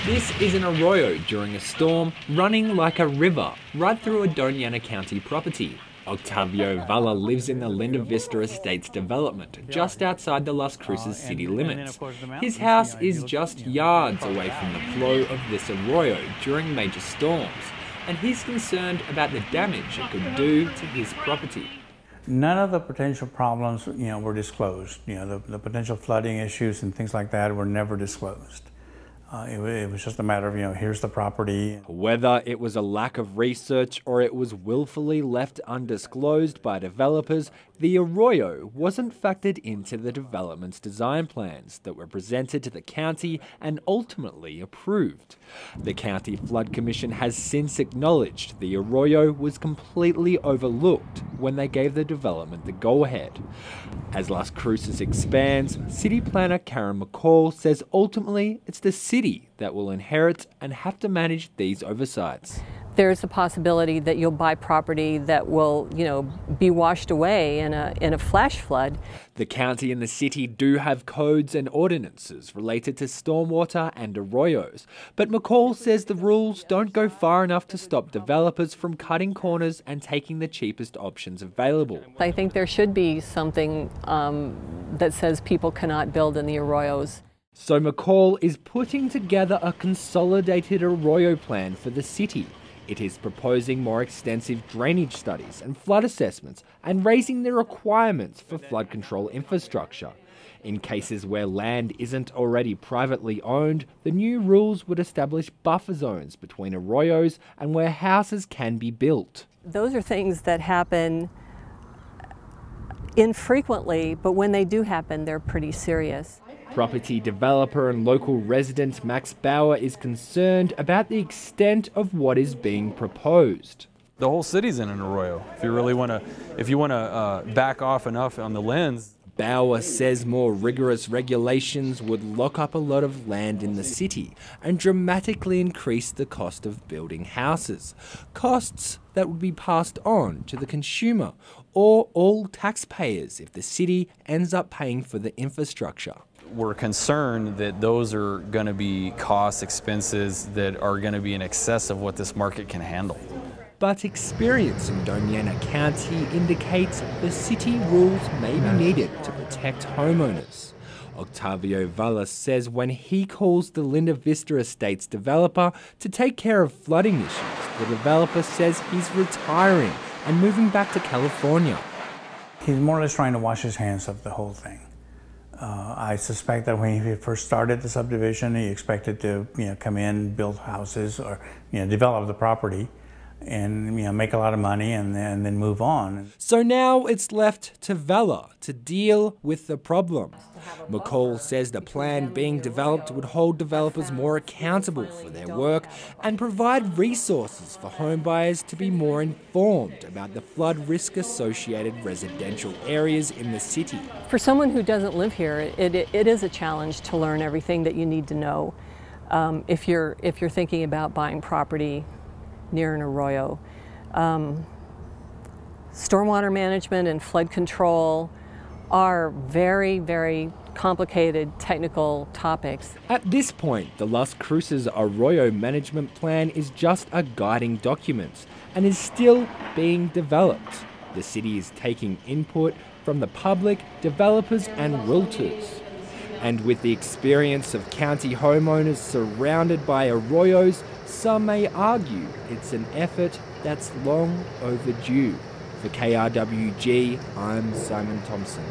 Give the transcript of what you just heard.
This is an arroyo during a storm, running like a river right through a Dona County property. Octavio Vela lives in the Linda Vista Estates development, just outside the Las Cruces city limits. His house is just yards away from the flow of this arroyo during major storms, and he's concerned about the damage it could do to his property. None of the potential problems, were disclosed. The potential flooding issues and things like that were never disclosed. It was just a matter of, here's the property. Whether it was a lack of research or it was willfully left undisclosed by developers, the arroyo wasn't factored into the development's design plans that were presented to the county and ultimately approved. The County Flood Commission has since acknowledged the arroyo was completely overlooked when they gave the development the go-ahead. As Las Cruces expands, City Planner Karen McCall says ultimately it's the city that will inherit and have to manage these oversights. There's a possibility that you'll buy property that will, be washed away in a flash flood. The county and the city do have codes and ordinances related to stormwater and arroyos, but McCall says the rules don't go far enough to stop developers from cutting corners and taking the cheapest options available. I think there should be something that says people cannot build in the arroyos. So McCall is putting together a consolidated arroyo plan for the city. It is proposing more extensive drainage studies and flood assessments and raising the requirements for flood control infrastructure. In cases where land isn't already privately owned, the new rules would establish buffer zones between arroyos and where houses can be built. Those are things that happen infrequently, but when they do happen, they're pretty serious. Property developer and local resident Max Bauer is concerned about the extent of what is being proposed. The whole city's in an arroyo. If you want to back off enough on the lens. Bauer says more rigorous regulations would lock up a lot of land in the city and dramatically increase the cost of building houses. Costs that would be passed on to the consumer or all taxpayers if the city ends up paying for the infrastructure. We're concerned that those are going to be costs, expenses that are going to be in excess of what this market can handle. But experience in Dona County indicates the city rules may be needed to protect homeowners. Octavio Vela says when he calls the Linda Vista Estates developer to take care of flooding issues, the developer says he's retiring and moving back to California. He's more or less trying to wash his hands of the whole thing. I suspect that when he first started the subdivision, he expected to, come in, build houses, or develop the property, and make a lot of money, and then move on. So now it's left to Vela to deal with the problem. McCall says the plan being developed would hold developers more accountable for their work and provide resources for homebuyers to be more informed about the flood risk associated residential areas in the city. For someone who doesn't live here, it is a challenge to learn everything that you need to know if you're thinking about buying property near an arroyo. Stormwater management and flood control are very, very complicated technical topics. At this point, the Las Cruces Arroyo Management Plan is just a guiding document and is still being developed. The city is taking input from the public, developers and realtors. And with the experience of county homeowners surrounded by arroyos, some may argue it's an effort that's long overdue. For KRWG, I'm Simon Thompson.